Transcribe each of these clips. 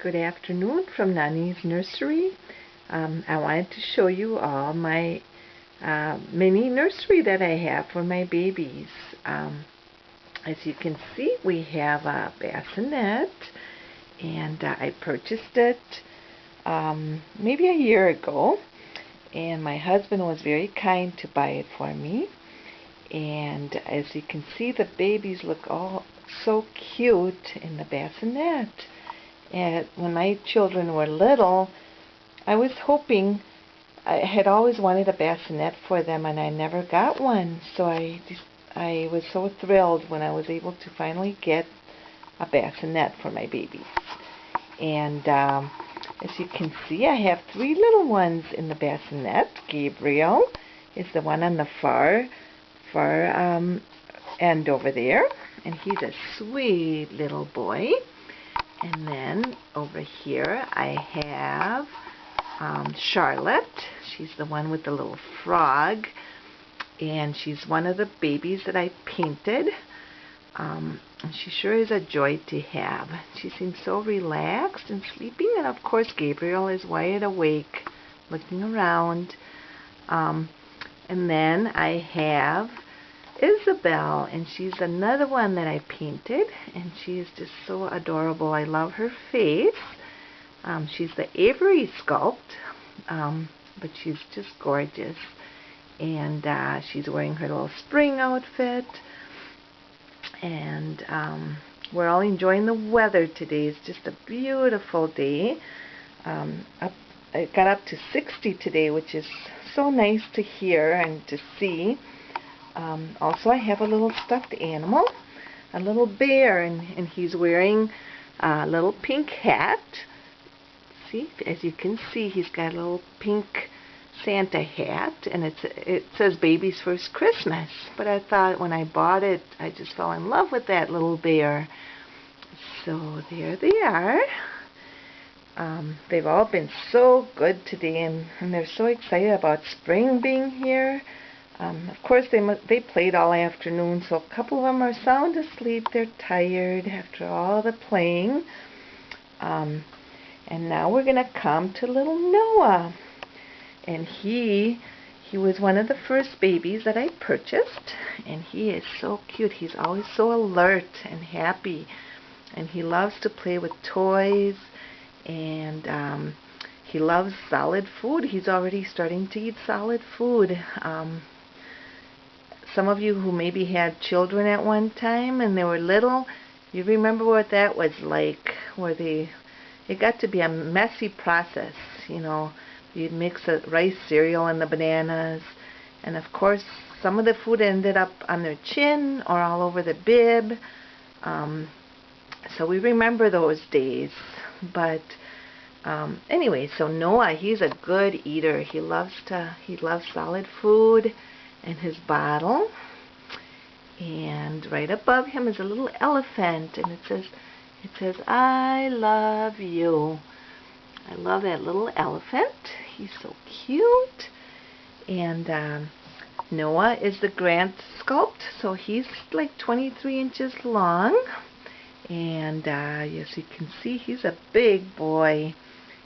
Good afternoon from Nani's Nursery. I wanted to show you all my mini nursery that I have for my babies. As you can see, we have a bassinet, and I purchased it maybe a year ago, and my husband was very kind to buy it for me. And as you can see, the babies look all so cute in the bassinet. And when my children were little, I was hoping, I had always wanted a bassinet for them, and I never got one. So I was so thrilled when I was able to finally get a bassinet for my babies. And as you can see, I have 3 little ones in the bassinet. Gabriel is the one on the far end over there, and he's a sweet little boy. And then over here I have Charlotte. She's the one with the little frog, and she's one of the babies that I painted. And she sure is a joy to have. She seems so relaxed and sleeping. And of course Gabriel is wide awake, looking around. And then I have Isabel, and she's another one that I painted, and she is just so adorable. I love her face. She's the Avery sculpt, but she's just gorgeous. And she's wearing her little spring outfit, and we're all enjoying the weather today. It's just a beautiful day. It got up to 60 today, which is so nice to hear and to see. Also, I have a little stuffed animal, a little bear, and he's wearing a little pink hat. See, as you can see, he's got a little pink Santa hat, and it says Baby's First Christmas. But I thought when I bought it, I just fell in love with that little bear. So there they are. They've all been so good today, and they're so excited about spring being here. Of course, they played all afternoon, so a couple of them are sound asleep. They're tired after all the playing. And now we're going to come to little Noah. And he was one of the first babies that I purchased. And he is so cute. He's always so alert and happy. And he loves to play with toys. And he loves solid food. He's already starting to eat solid food. Some of you who maybe had children at one time and they were little, you remember what that was like, where it got to be a messy process, you know. You'd mix the rice cereal and the bananas, and of course some of the food ended up on their chin or all over the bib. So we remember those days. But anyway, so Noah, he's a good eater. He loves solid food and his bottle. And right above him is a little elephant, and it says I love you. I love that little elephant. He's so cute. And Noah is the Grant sculpt, so he's like 23 inches long. And as you can see, he's a big boy.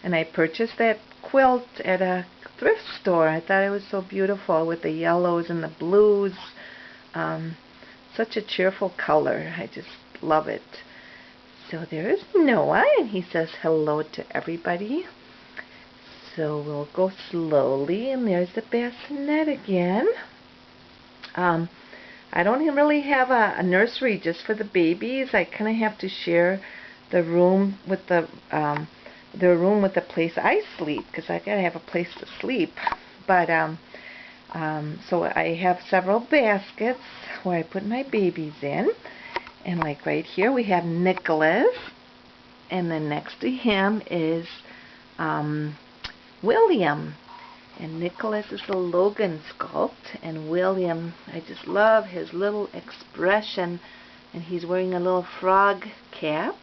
And I purchased that quilt at a thrift store. I thought it was so beautiful with the yellows and the blues. Such a cheerful color. I just love it. So there's Noah, and he says hello to everybody. So we'll go slowly, and there's the bassinet again. I don't really have a nursery just for the babies. I kind of have to share the room with the place I sleep, because I gotta have a place to sleep. But so I have several baskets where I put my babies in, and like right here we have Nicholas, and then next to him is William. And Nicholas is the Logan sculpt, and William, I just love his little expression, and he's wearing a little frog cap.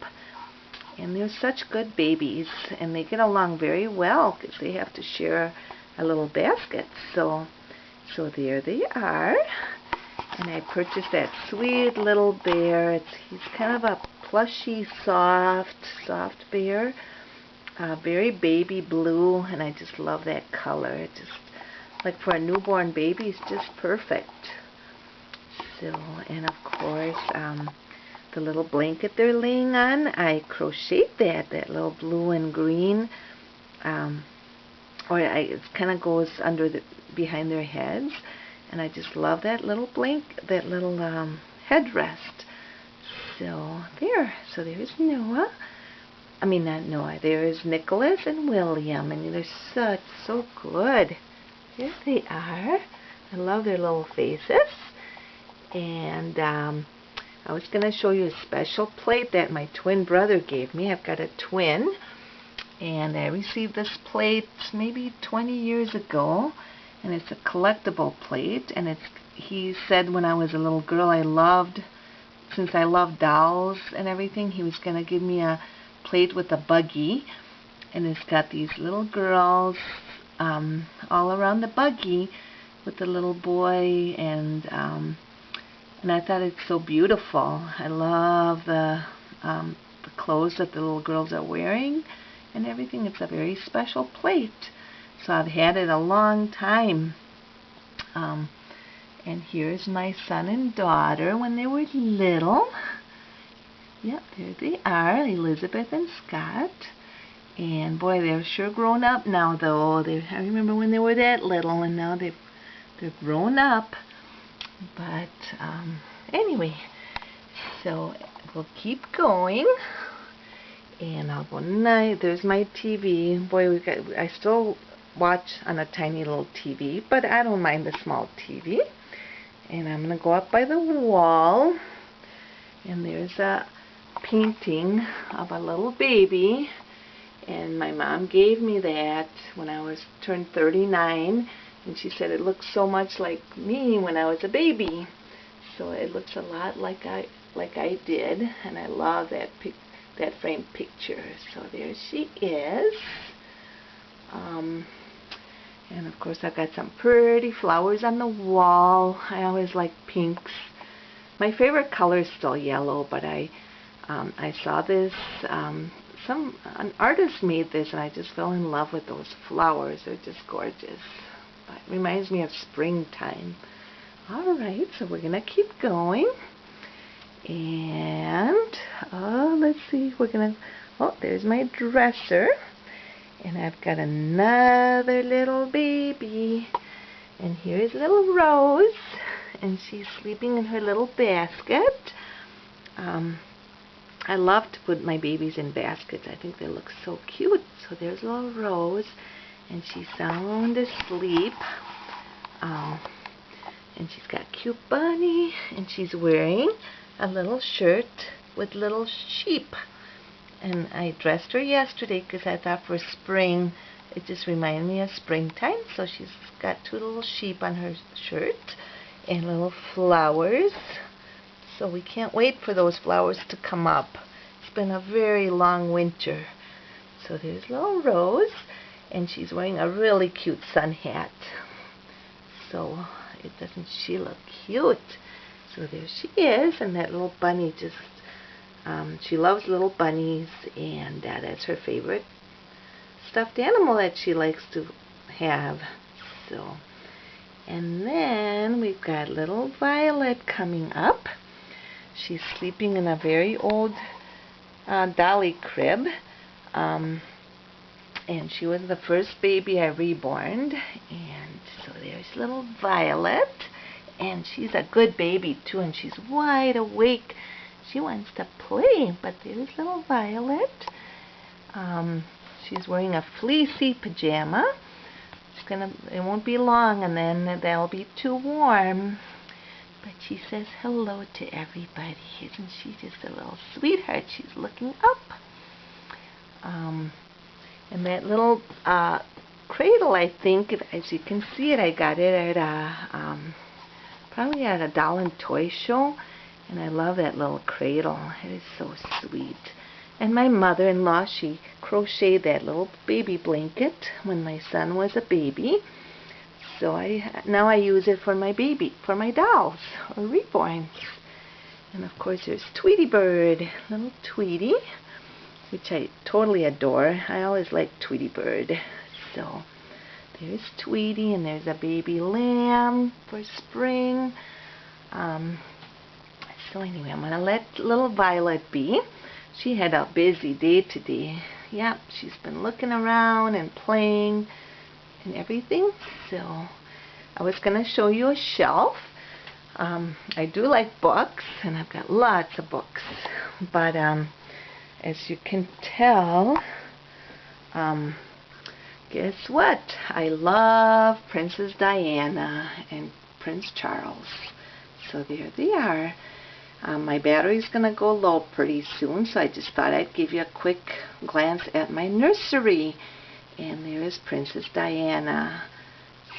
And they're such good babies, and they get along very well because they have to share a little basket. So there they are. And I purchased that sweet little bear. He's kind of a plushy, soft bear. very baby blue, and I just love that color. It just, like for a newborn baby, it's just perfect. So, and of course, the little blanket they're laying on, I crocheted that little blue and green, it kind of goes under behind their heads, and I just love that little that little headrest. So there's Noah. I mean, not Noah. There's Nicholas and William, and they're so good. Here they are. I love their little faces. And I was going to show you a special plate that my twin brother gave me. I've got a twin, and I received this plate maybe 20 years ago, and it's a collectible plate. And he said when I was a little girl, since I love dolls and everything, he was going to give me a plate with a buggy, and it's got these little girls all around the buggy with the little boy, and I thought it's so beautiful. I love the clothes that the little girls are wearing and everything. It's a very special plate, so I've had it a long time. And here's my son and daughter when they were little. Yep, there they are, Elizabeth and Scott. And boy, they're sure grown up now, though. I remember when they were that little, and now they're grown up. But anyway, so we'll keep going. And I'll go night. There's my TV. Boy, I still watch on a tiny little TV, but I don't mind the small TV. And I'm gonna go up by the wall, and there's a painting of a little baby, and my mom gave me that when I turned 39, and she said it looks so much like me when I was a baby. So it looks a lot like I did, and I love that framed picture. So there she is. And of course I've got some pretty flowers on the wall. I always like pinks. My favorite color is still yellow, but I saw this, an artist made this, and I just fell in love with those flowers. They're just gorgeous. It reminds me of springtime. Alright, so we're going to keep going. And, let's see, there's my dresser. And I've got another little baby. And here's little Rose. And she's sleeping in her little basket. I love to put my babies in baskets. I think they look so cute. So there's little Rose. And she's sound asleep. And she's got a cute bunny. And she's wearing a little shirt with little sheep. And I dressed her yesterday because I thought for spring, it just reminded me of springtime. So she's got two little sheep on her shirt and little flowers. So we can't wait for those flowers to come up. It's been a very long winter. So there's little Rose, and she's wearing a really cute sun hat. So doesn't she look cute? So there she is, and that little bunny just, she loves little bunnies, and that's her favorite stuffed animal that she likes to have. So, and then we've got little Violet coming up. She's sleeping in a very old dolly crib, and she was the first baby I reborned. And so there's little Violet, and she's a good baby too, and she's wide awake. She wants to play. But there's little Violet. She's wearing a fleecy pajama. It won't be long, and then they'll be too warm. But she says hello to everybody. Isn't she just a little sweetheart? She's looking up. And that little cradle, I think, as you can see it, I got it at probably at a doll and toy show. And I love that little cradle. It is so sweet. And my mother-in-law, she crocheted that little baby blanket when my son was a baby. So now I use it for my dolls, or reborns. And of course there's Tweety Bird, little Tweety. which I totally adore. I always like Tweety Bird. So there's Tweety, and there's a baby lamb for spring. So anyway, I'm going to let little Violet be. She had a busy day today. Yep, she's been looking around and playing and everything. So I was going to show you a shelf. I do like books, and I've got lots of books. But as you can tell, guess what? I love Princess Diana and Prince Charles. So there they are. My battery's going to go low pretty soon, so I just thought I'd give you a quick glance at my nursery. And there's Princess Diana.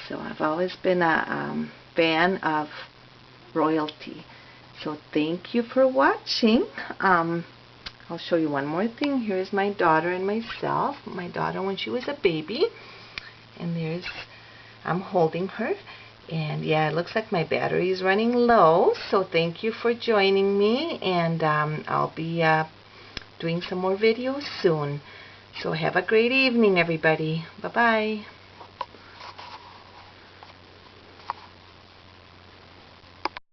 So I've always been a fan of royalty. So thank you for watching. I'll show you one more thing. Here's my daughter and myself. My daughter when she was a baby. And there's, I'm holding her. And yeah, it looks like my battery is running low. So thank you for joining me. And I'll be doing some more videos soon. So have a great evening, everybody. Bye-bye.